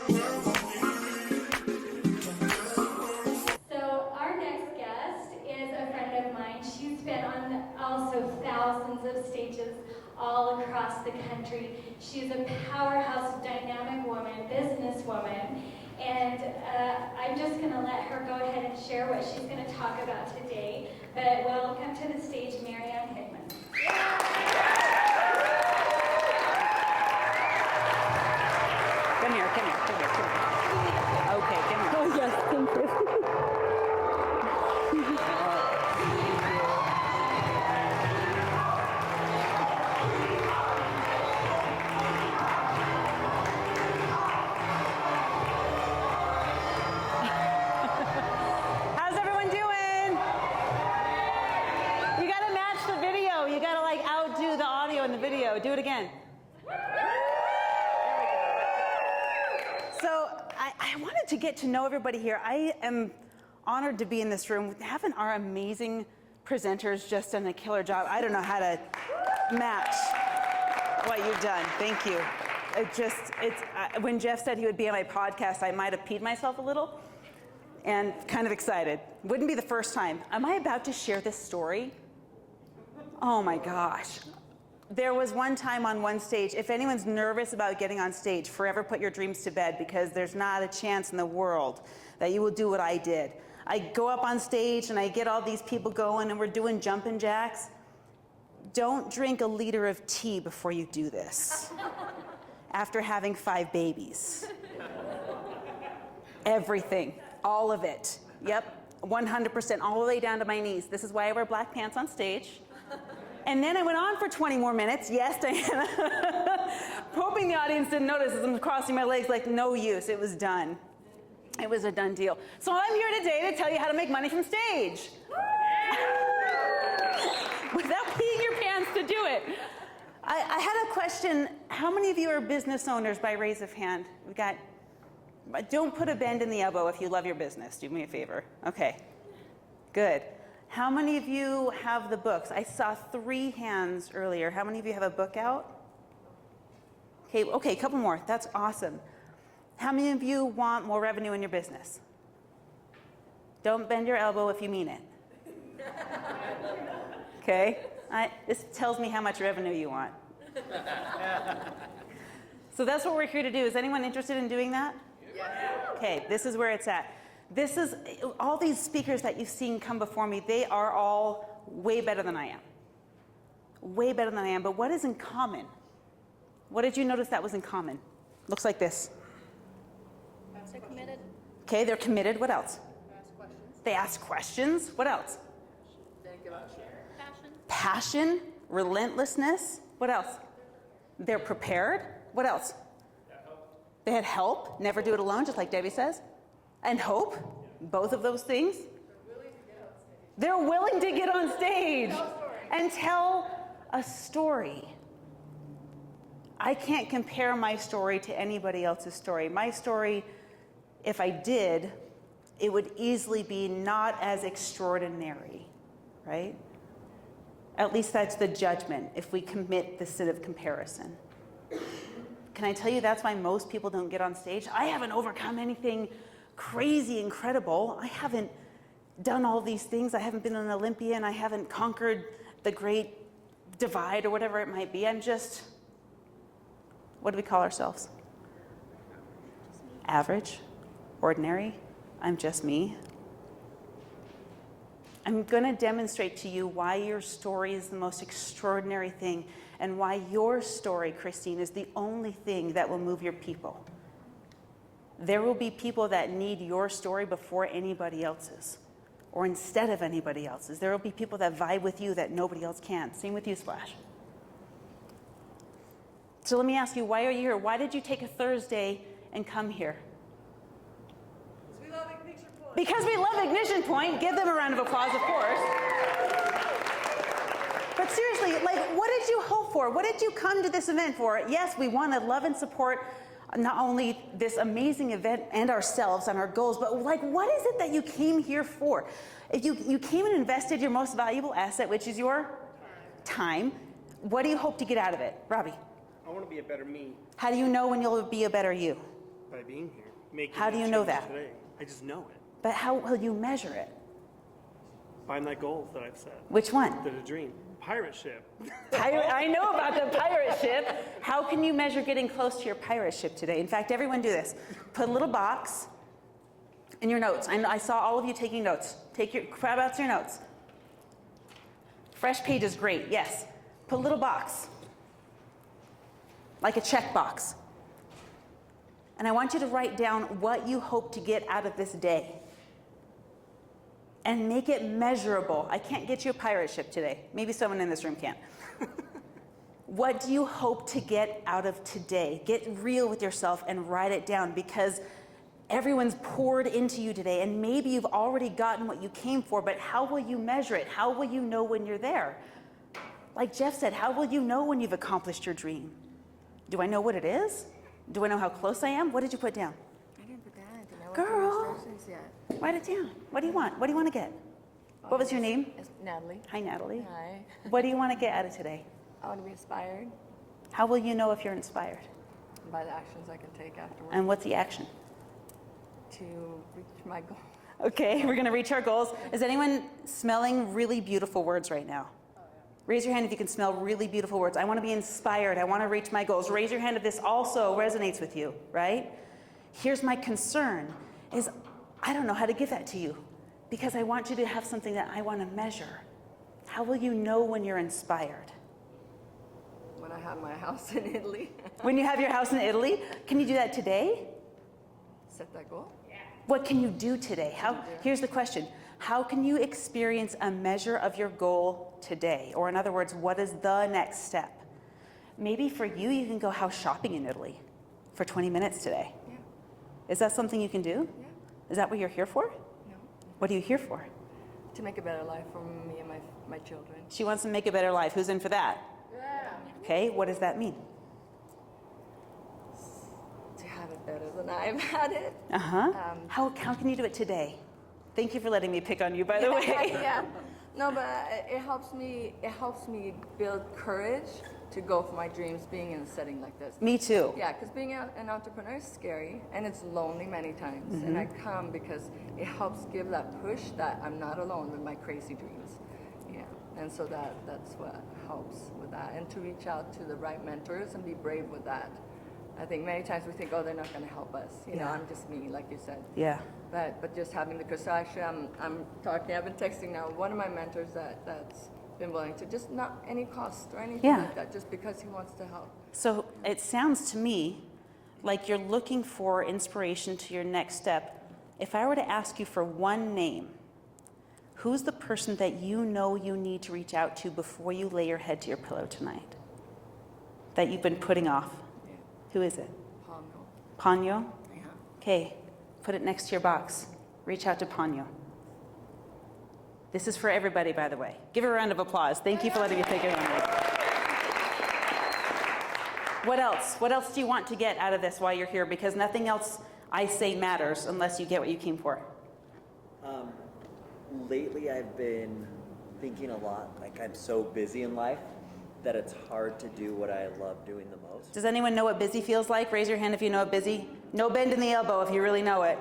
So our next guest is a friend of mine. She's been on also thousands of stages all across the country. She's a powerhouse, dynamic woman, businesswoman, and I'm just going to let her go ahead and share what she's going to talk about today. But welcome to the stage, Marianne Hickman. Come here. Okay, come here. Oh, yes, thank you. How's everyone doing? You gotta match the video. You gotta like outdo the audio in the video. Do it again. So I wanted to get to know everybody here. I am honored to be in this room. Haven't our amazing presenters just done a killer job? I don't know how to match what you've done. Thank you. When Jeff said he would be on my podcast, I might have peed myself a little and kind of excited. Wouldn't be the first time. Am I about to share this story? Oh my gosh. There was one time on one stage, if anyone's nervous about getting on stage, forever put your dreams to bed, because there's not a chance in the world that you will do what I did. I go up on stage and I get all these people going and we're doing jumping jacks. Don't drink a liter of tea before you do this. After having 5 babies. Everything, all of it. Yep, 100%, all the way down to my knees. This is why I wear black pants on stage. And then I went on for 20 more minutes. Yes, Diana. Hoping the audience didn't notice as I'm crossing my legs, like no use. It was done. It was a done deal. So I'm here today to tell you how to make money from stage. Without peeing your pants to do it. I had a question. How many of you are business owners by raise of hand? We got, don't put a bend in the elbow if you love your business. Do me a favor. Okay, good. How many of you have the books? I saw 3 hands earlier. How many of you have a book out? Okay, a couple more. That's awesome. How many of you want more revenue in your business? Don't bend your elbow if you mean it. Okay, this tells me how much revenue you want. So that's what we're here to do. Is anyone interested in doing that? Yeah. Okay, this is where it's at. This is, all these speakers that you've seen come before me, they are all way better than I am. Way better than I am, but what is in common? What did you notice that was in common? Looks like this. They're committed. Okay, they're committed. What else? They ask questions. They ask questions. What else? They give out share. Passion, relentlessness. What else? They're prepared. What else? They had help. Never do it alone, just like Debbie says. And hope, both of those things. They're willing to get on stage and tell a story. I can't compare my story to anybody else's story. My story, if I did, it would easily be not as extraordinary, right? At least that's the judgment if we commit the sin of comparison. Can I tell you that's why most people don't get on stage? I haven't overcome anything crazy, incredible. I haven't done all these things. I haven't been an Olympian. I haven't conquered the great divide or whatever it might be. I'm just, what do we call ourselves? Average, ordinary. I'm just me. I'm going to demonstrate to you why your story is the most extraordinary thing and why your story, Christine, is the only thing that will move your people. There will be people that need your story before anybody else's, or instead of anybody else's. There will be people that vibe with you that nobody else can. Same with you, Splash. So let me ask you, why are you here? Why did you take a Thursday and come here? Because we love Ignition Point. Give them a round of applause, of course. But seriously, like, what did you hope for? What did you come to this event for? Yes, we want to love and support not only this amazing event and ourselves and our goals, but like, what is it that you came here for? If you came and invested your most valuable asset, which is your time, what do you hope to get out of it? Robbie? I want to be a better me How do you know when you'll be a better you? by by being here. Making How do you know change that? Today. I just know it. But how will you measure it? By my goals that I've set. Which one? The dream. Pirate ship. I know about the pirate ship. How can you measure getting close to your pirate ship today? In fact, everyone do this. Put a little box in your notes. I saw all of you taking notes. Grab out your notes. Fresh page is great, yes. Put a little box, like a check box. And I want you to write down what you hope to get out of this day. And make it measurable. I can't get you a pirate ship today. Maybe someone in this room can. What do you hope to get out of today? Get real with yourself and write it down, because everyone's poured into you today, and maybe you've already gotten what you came for, but how will you measure it? How will you know when you're there? Like Jeff said, how will you know when you've accomplished your dream? Do I know what it is? Do I know how close I am? What did you put down? I didn't put that. I didn't know Girl. what the instructions yet. Write it down. What do you want? What do you want to get? What was your name? It's Natalie. Hi, Natalie. Hi. What do you want to get out of today? I want to be inspired How will you know if you're inspired? by the actions I can take afterwards And what's the action? to reach my goal. Okay, we're going to reach our goals. Is anyone smelling really beautiful words right now? Raise your hand if you can smell really beautiful words. I want to be inspired. I want to reach my goals. Raise your hand if this also resonates with you, right? Here's my concern is I don't know how to give that to you, because I want you to have something that I want to measure. How will you know when you're inspired? When I have my house in Italy, When you have your house in Italy? Can you do that today? set that goal. What can you do today? Here's the question. How can you experience a measure of your goal today? Or in other words, what is the next step? Maybe for you, you can go house shopping in Italy for 20 minutes today. Yeah. Is that something you can do? Yeah. Is that what you're here for? No. What are you here for? To make a better life for me and my children. She wants to make a better life. Who's in for that? Yeah. Okay, what does that mean? To have it better than I've had it. How can you do it today? Thank you for letting me pick on you, by the way. Yeah. No, but it helps me build courage to go for my dreams being in a setting like this. Me too. Yeah, because being an entrepreneur is scary and it's lonely many times. Mm-hmm. And I come because it helps give that push that I'm not alone with my crazy dreams. Yeah, and so that's what helps with that. And to reach out to the right mentors and be brave with that. I think many times we think, oh, they're not going to help us. You know, I'm just me, like you said. Yeah. But just having the courage. So actually, I've been texting now one of my mentors that's been willing to just not any cost or anything like that, just because he wants to help. So it sounds to me like you're looking for inspiration to your next step. If I were to ask you for one name, who's the person that you know you need to reach out to before you lay your head to your pillow tonight that you've been putting off? Yeah. Who is it? Ponyo. Ponyo? Yeah. Okay, put it next to your box. Reach out to Ponyo. This is for everybody, by the way. Give her a round of applause. Thank you for letting me take it on me. What else? What else do you want to get out of this while you're here? Because nothing else I say matters unless you get what you came for. Lately, I've been thinking a lot, like I'm so busy in life that it's hard to do what I love doing the most. Does anyone know what busy feels like? Raise your hand if you know what busy. No bend in the elbow if you really know it.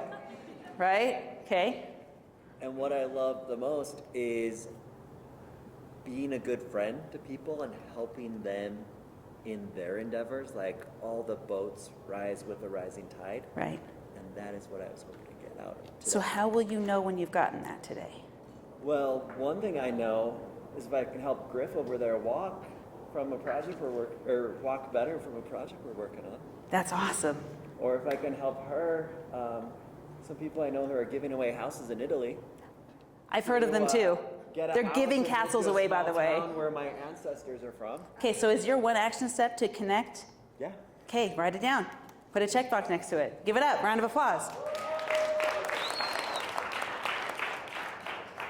Right? Okay. And what I love the most is being a good friend to people and helping them in their endeavors. Like all the boats rise with a rising tide. Right. And that is what I was hoping to get out of today. So how will you know when you've gotten that today? Well, one thing I know is if I can help Griff over there walk from a project walk better from a project we're working on. That's awesome. Or if I can help her, some people I know who are giving away houses in Italy. I've heard of them too. They're giving castles away, by the way. Where my ancestors are from. Okay, so is your one action step to connect? Yeah. Okay, write it down. Put a checkbox next to it. Give it up. Round of applause.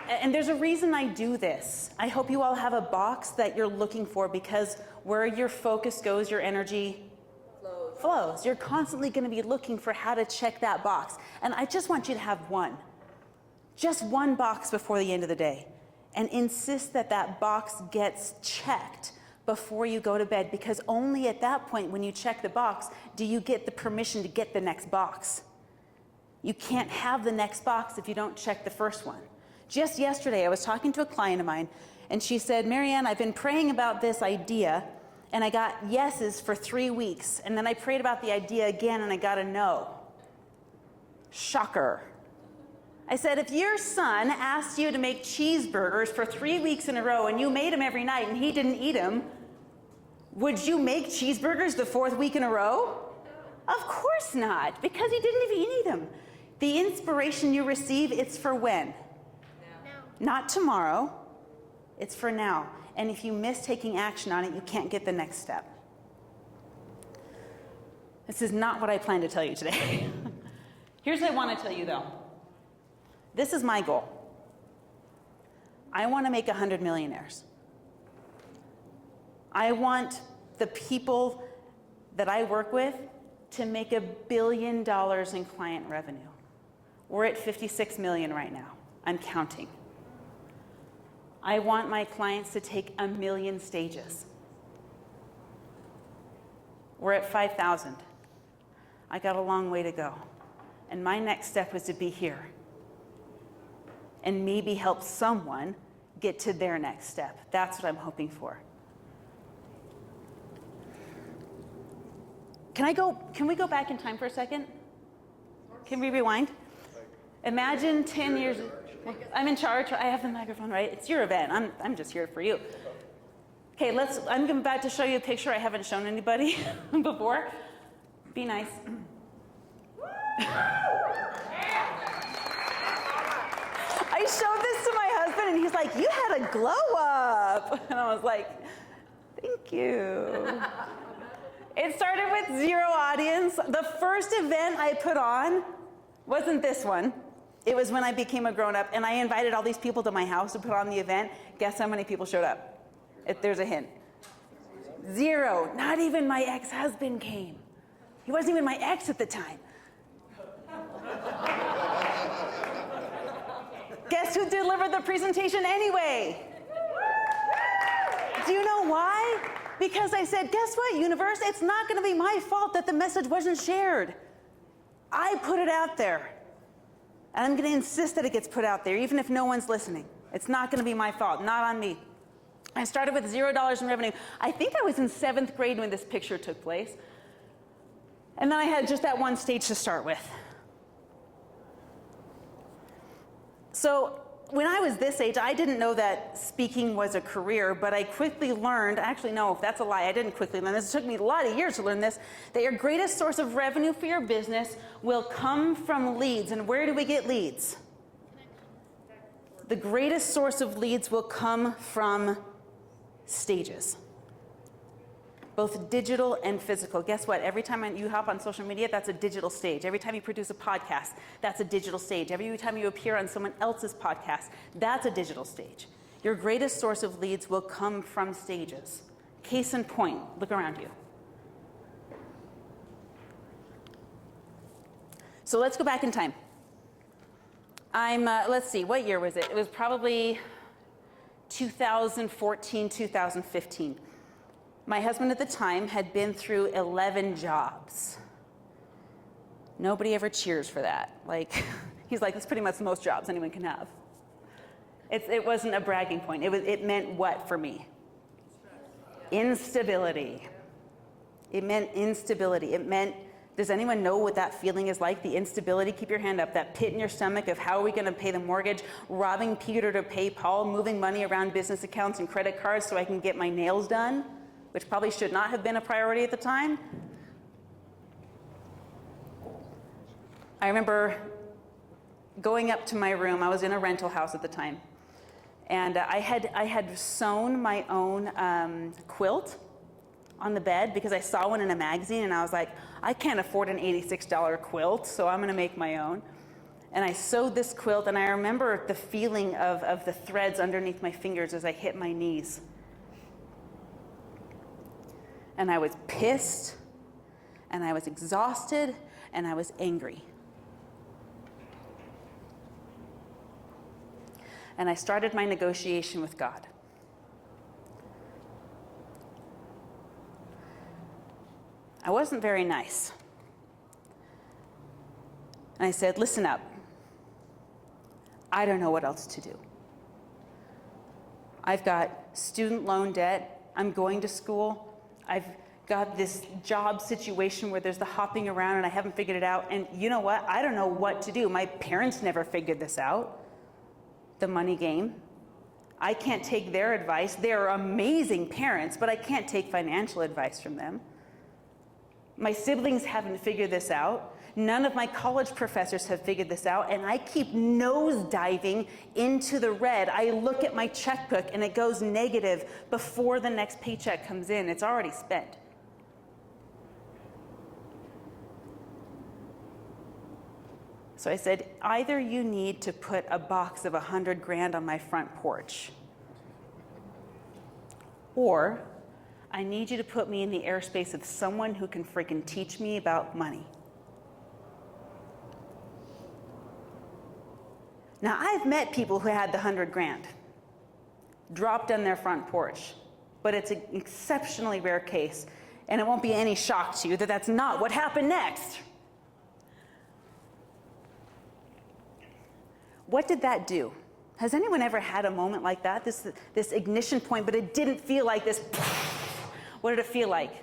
And there's a reason I do this. I hope you all have a box that you're looking for, because where your focus goes, your energy flows. You're constantly going to be looking for how to check that box. And I just want you to have one. Just one box before the end of the day. And insist that that box gets checked before you go to bed, because only at that point, when you check the box, do you get the permission to get the next box. You can't have the next box if you don't check the first one. Just yesterday, I was talking to a client of mine, and she said, Marianne, I've been praying about this idea, and I got yeses for 3 weeks, and then I prayed about the idea again, and I got a no. Shocker. I said, if your son asked you to make cheeseburgers for 3 weeks in a row, and you made them every night, and he didn't eat them, would you make cheeseburgers the 4th week in a row? Of course not, because he didn't even eat them. The inspiration you receive, it's for when? Now. Not tomorrow. It's for now. And if you miss taking action on it, you can't get the next step. This is not what I plan to tell you today. Here's what I want to tell you, though. This is my goal. I want to make 100 millionaires. I want the people that I work with to make $1 billion in client revenue. We're at 56 million right now. I'm counting. I want my clients to take 1 million stages. We're at 5,000. I got a long way to go. And my next step was to be here. And maybe help someone get to their next step. That's what I'm hoping for. Can we go back in time for a second? Can we rewind? Imagine 10 years. I'm in charge. I have the microphone, right? It's your event. I'm just here for you. Okay, I'm about to show you a picture I haven't shown anybody before. Be nice. I showed this to my husband, and he's like, you had a glow up. And I was like, thank you. It started with 0 audience. The first event I put on wasn't this one. It was when I became a grown-up, and I invited all these people to my house to put on the event. Guess how many people showed up? There's a hint. 0. Not even my ex-husband came. He wasn't even my ex at the time. Guess who delivered the presentation anyway? Do you know why? Because I said, guess what, universe? It's not going to be my fault that the message wasn't shared. I put it out there. And I'm going to insist that it gets put out there, even if no one's listening. It's not going to be my fault, not on me. I started with $0 in revenue. I think I was in 7th grade when this picture took place. And then I had just that one stage to start with. So when I was this age, I didn't know that speaking was a career, but I quickly learned, actually no, that's a lie, I didn't quickly learn this, it took me a lot of years to learn this, that your greatest source of revenue for your business will come from leads. And where do we get leads? The greatest source of leads will come from stages. Both digital and physical. Guess what? Every time you hop on social media, that's a digital stage. Every time you produce a podcast, that's a digital stage. Every time you appear on someone else's podcast, that's a digital stage. Your greatest source of leads will come from stages. Case in point, look around you. So let's go back in time. Let's see, what year was it? It was probably 2014, 2015. My husband at the time had been through 11 jobs. Nobody ever cheers for that. He's like, that's pretty much the most jobs anyone can have. It wasn't a bragging point. It meant what for me? Instability. It meant instability. It meant, does anyone know what that feeling is like? The instability, keep your hand up, that pit in your stomach of how are we gonna pay the mortgage, robbing Peter to pay Paul, moving money around business accounts and credit cards so I can get my nails done, which probably should not have been a priority at the time. I remember going up to my room. I was in a rental house at the time. And I had sewn my own quilt on the bed because I saw one in a magazine and I was like, I can't afford an $86 quilt, so I'm gonna make my own. And I sewed this quilt, and I remember the feeling of the threads underneath my fingers as I hit my knees. And I was pissed, and I was exhausted, and I was angry. And I started my negotiation with God. I wasn't very nice. And I said, listen up. I don't know what else to do. I've got student loan debt. I'm going to school. I've got this job situation where there's the hopping around and I haven't figured it out. And you know what? I don't know what to do. My parents never figured this out, the money game. I can't take their advice. They're amazing parents, but I can't take financial advice from them. My siblings haven't figured this out. None of my college professors have figured this out, and I keep nosediving into the red. I look at my checkbook and it goes negative before the next paycheck comes in. It's already spent. So I said, either you need to put a box of 100 grand on my front porch, or I need you to put me in the airspace of someone who can freaking teach me about money. Now, I've met people who had the 100 grand dropped on their front porch, but it's an exceptionally rare case, and it won't be any shock to you that that's not what happened next. What did that do? Has anyone ever had a moment like that, this ignition point, but it didn't feel like this? What did it feel like?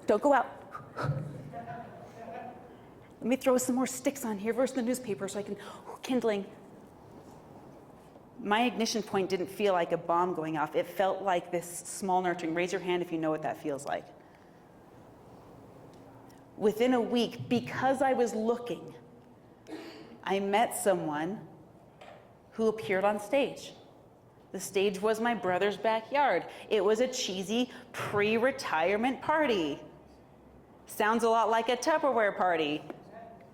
Don't go out. Let me throw some more sticks on here versus the newspaper so I can, kindling. My ignition point didn't feel like a bomb going off. It felt like this small nurturing. Raise your hand if you know what that feels like. Within a week, because I was looking, I met someone who appeared on stage. The stage was my brother's backyard. It was a cheesy pre-retirement party. Sounds a lot like a Tupperware party,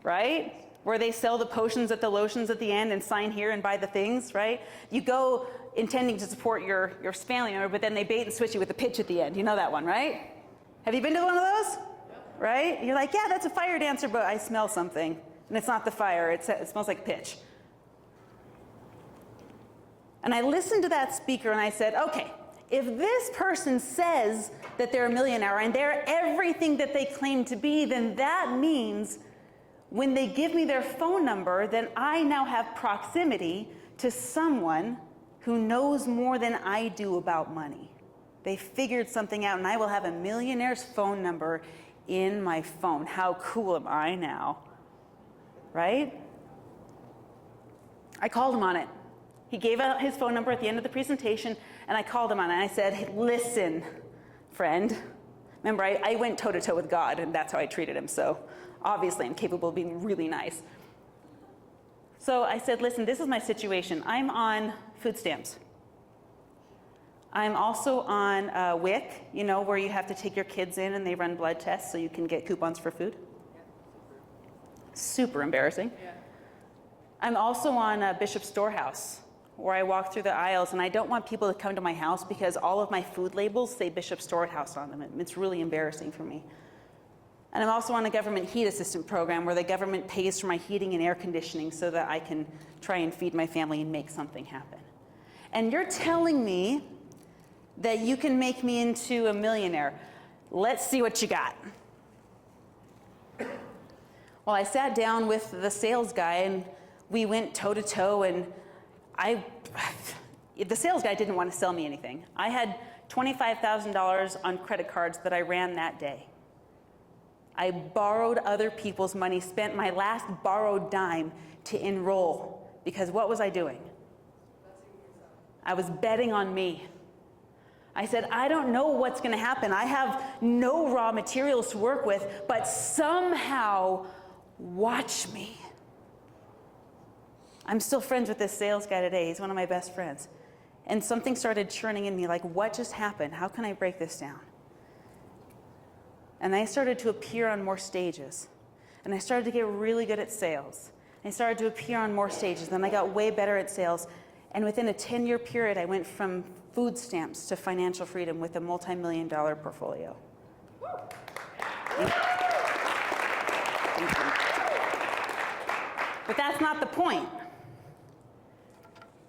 right? Where they sell the potions at the lotions at the end and sign here and buy the things, right? You go intending to support your family member, but then they bait and switch you with the pitch at the end. You know that one, right? Have you been to one of those? Right? You're like, yeah, that's a fire dancer, but I smell something. And it's not the fire, it smells like pitch. And I listened to that speaker and I said, okay, if this person says that they're a millionaire and they're everything that they claim to be, then that means when they give me their phone number, then I now have proximity to someone who knows more than I do about money. They figured something out, and I will have a millionaire's phone number in my phone. How cool am I now? Right? I called him on it. He gave out his phone number at the end of the presentation, and I called him on it. And I said, hey, listen, friend. Remember, I went toe-to-toe with God, and that's how I treated him. So obviously, I'm capable of being really nice. So I said, listen, this is my situation. I'm on food stamps. I'm also on WIC, you know, where you have to take your kids in and they run blood tests so you can get coupons for food. Super embarrassing. Yeah. I'm also on Bishop Storehouse, where I walk through the aisles, and I don't want people to come to my house because all of my food labels say Bishop Storehouse on them. It's really embarrassing for me. And I'm also on a government heat assistant program where the government pays for my heating and air conditioning so that I can try and feed my family and make something happen. And you're telling me that you can make me into a millionaire. Let's see what you got. Well, I sat down with the sales guy and we went toe to toe, and the sales guy didn't want to sell me anything. I had $25,000 on credit cards that I ran that day. I borrowed other people's money, spent my last borrowed dime to enroll, because what was I doing? I was betting on me. I said, I don't know what's going to happen. I have no raw materials to work with, but somehow watch me. I'm still friends with this sales guy today. He's one of my best friends. And something started churning in me, like, what just happened? How can I break this down? And I started to appear on more stages. And I started to get really good at sales. I started to appear on more stages. Then I got way better at sales. And within a 10-year period, I went from food stamps to financial freedom with a multi-million-dollar portfolio. Thank you. But that's not the point.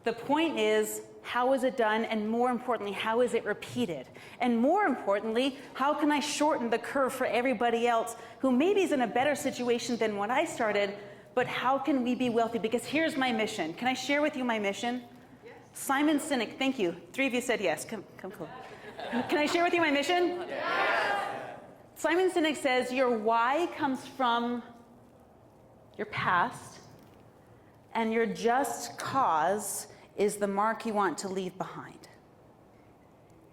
The point is, how is it done, and more importantly, how is it repeated? And more importantly, how can I shorten the curve for everybody else who maybe is in a better situation than when I started, but how can we be wealthy? Because here's my mission. Can I share with you my mission? Yes. Simon Sinek, thank you. 3 of you said yes. Come cool. Can I share with you my mission? Yes. Simon Sinek says your why comes from your past, and your just cause is the mark you want to leave behind.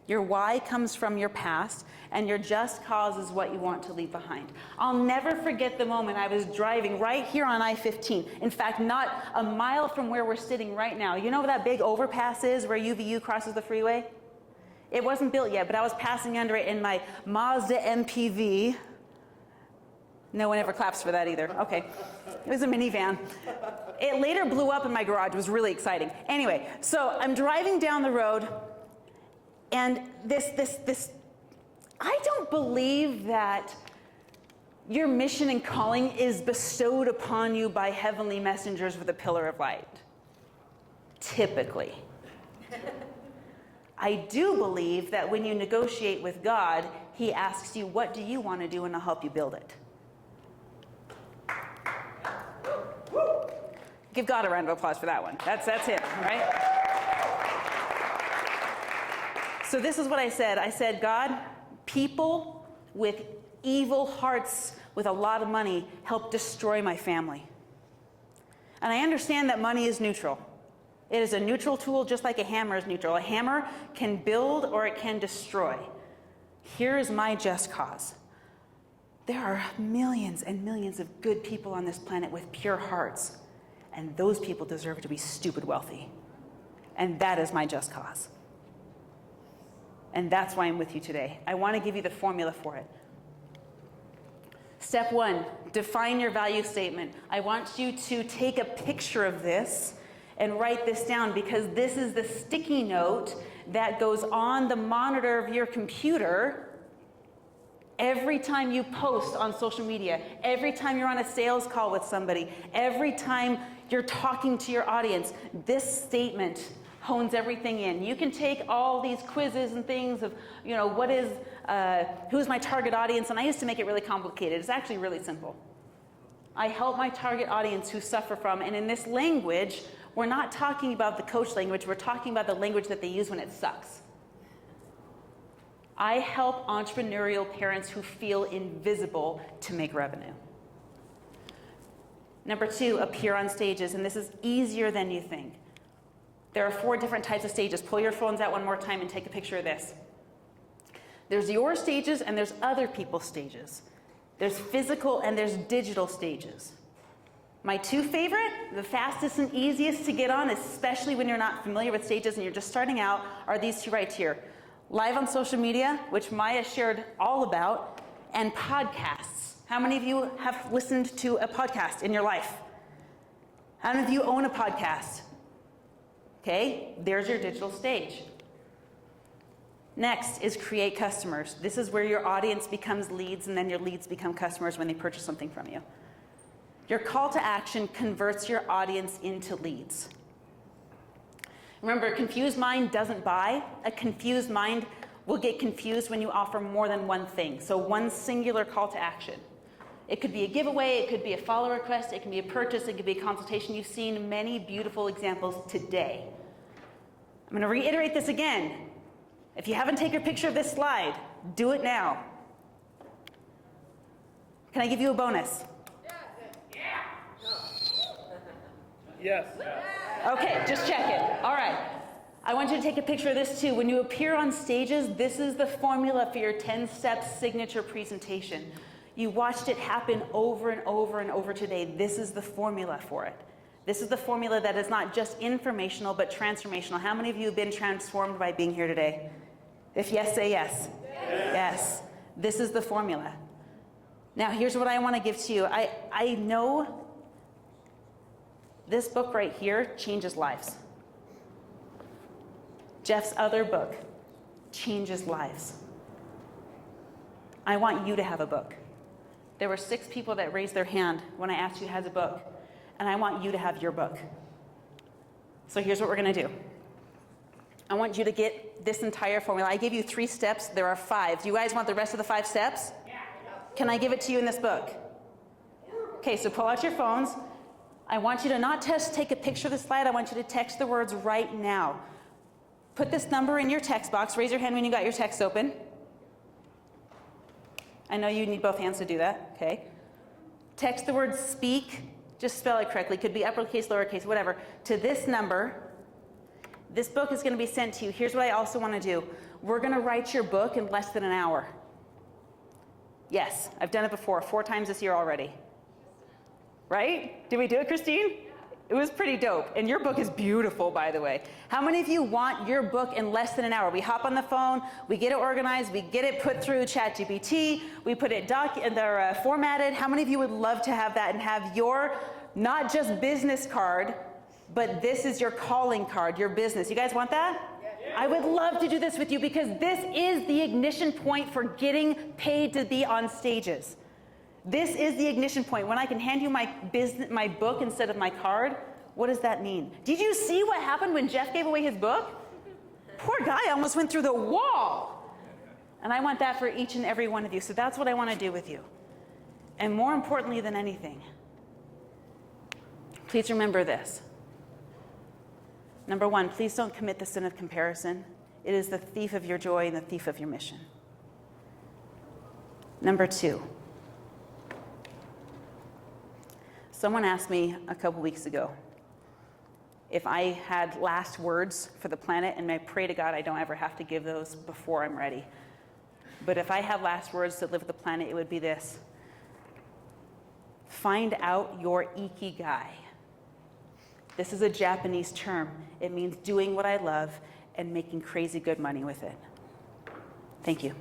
Your why comes from your past, and your just cause is what you want to leave behind. I'll never forget the moment I was driving right here on I-15. In fact, not a mile from where we're sitting right now. You know where that big overpass is where UVU crosses the freeway? It wasn't built yet, but I was passing under it in my Mazda MPV. No one ever claps for that either. Okay. It was a minivan. It later blew up in my garage. It was really exciting. Anyway, so I'm driving down the road, and this, I don't believe that your mission and calling is bestowed upon you by heavenly messengers with a pillar of light. Typically. I do believe that when you negotiate with God, he asks you, what do you want to do, and I'll help you build it. Give God a round of applause for that one. That's it, right? So this is what I said. I said, God, people with evil hearts with a lot of money help destroy my family. And I understand that money is neutral. It is a neutral tool just like a hammer is neutral. A hammer can build or it can destroy. Here is my just cause. There are millions and millions of good people on this planet with pure hearts, and those people deserve to be stupid wealthy. And that is my just cause. And that's why I'm with you today. I want to give you the formula for it. Step 1, define your value statement. I want you to take a picture of this and write this down, because this is the sticky note that goes on the monitor of your computer every time you post on social media, every time you're on a sales call with somebody, every time you're talking to your audience. This statement hones everything in. You can take all these quizzes and things of, who's my target audience, and I used to make it really complicated. It's actually really simple. I help my target audience who suffer from, and in this language, we're not talking about the coach language, we're talking about the language that they use when it sucks. I help entrepreneurial parents who feel invisible to make revenue. Number 2, appear on stages, and this is easier than you think. There are 4 different types of stages. Pull your phones out one more time and take a picture of this. There's your stages and there's other people's stages. There's physical and there's digital stages. My 2 favorite, the fastest and easiest to get on, especially when you're not familiar with stages and you're just starting out, are these 2 right here. Live on social media, which Maya shared all about, and podcasts. How many of you have listened to a podcast in your life? How many of you own a podcast? Okay, there's your digital stage. Next is create customers. This is where your audience becomes leads, and then your leads become customers when they purchase something from you. Your call to action converts your audience into leads. Remember, a confused mind doesn't buy. A confused mind will get confused when you offer more than one thing. So one singular call to action. It could be a giveaway, it could be a follow request, it can be a purchase, it could be a consultation. You've seen many beautiful examples today. I'm going to reiterate this again. If you haven't taken a picture of this slide, do it now. Can I give you a bonus? Yes. Okay, just check it. All right. I want you to take a picture of this too. When you appear on stages, this is the formula for your 10-step signature presentation. You watched it happen over and over and over today. This is the formula for it. This is the formula that is not just informational, but transformational. How many of you have been transformed by being here today? If yes, say yes. Yes. This is the formula. Now, here's what I want to give to you. I know this book right here changes lives. Jeff's other book changes lives. I want you to have a book. There were 6 people that raised their hand when I asked you who has a book, and I want you to have your book. So here's what we're going to do. I want you to get this entire formula. I gave you 3 steps. There are 5. Do you guys want the rest of the 5 steps? Yeah. Can I give it to you in this book? Okay, so pull out your phones. I want you to not take a picture of the slide. I want you to text the words right now. Put this number in your text box. Raise your hand when you got your text open. I know you need both hands to do that, okay? Text the word speak. Just spell it correctly. Could be uppercase, lowercase, whatever. To this number. This book is going to be sent to you. Here's what I also want to do. We're going to write your book in less than an hour. Yes, I've done it before, 4 times this year already. Right? Did we do it, Christine? It was pretty dope. And your book is beautiful, by the way. How many of you want your book in less than an hour? We hop on the phone, we get it organized, we get it put through ChatGPT, we put it formatted. How many of you would love to have that and have your, not just business card, but this is your calling card, your business? You guys want that? Yeah. I would love to do this with you because this is the ignition point for getting paid to be on stages. This is the ignition point. When I can hand you my book instead of my card, what does that mean? Did you see what happened when Jeff gave away his book? Poor guy almost went through the wall. And I want that for each and every one of you. So that's what I want to do with you. And more importantly than anything, please remember this. Number 1, please don't commit the sin of comparison. It is the thief of your joy and the thief of your mission. Number 2, someone asked me a couple weeks ago if I had last words for the planet, and I pray to God I don't ever have to give those before I'm ready. But if I had last words to live with the planet, it would be this. Find out your ikigai. This is a Japanese term. It means doing what I love and making crazy good money with it. Thank you.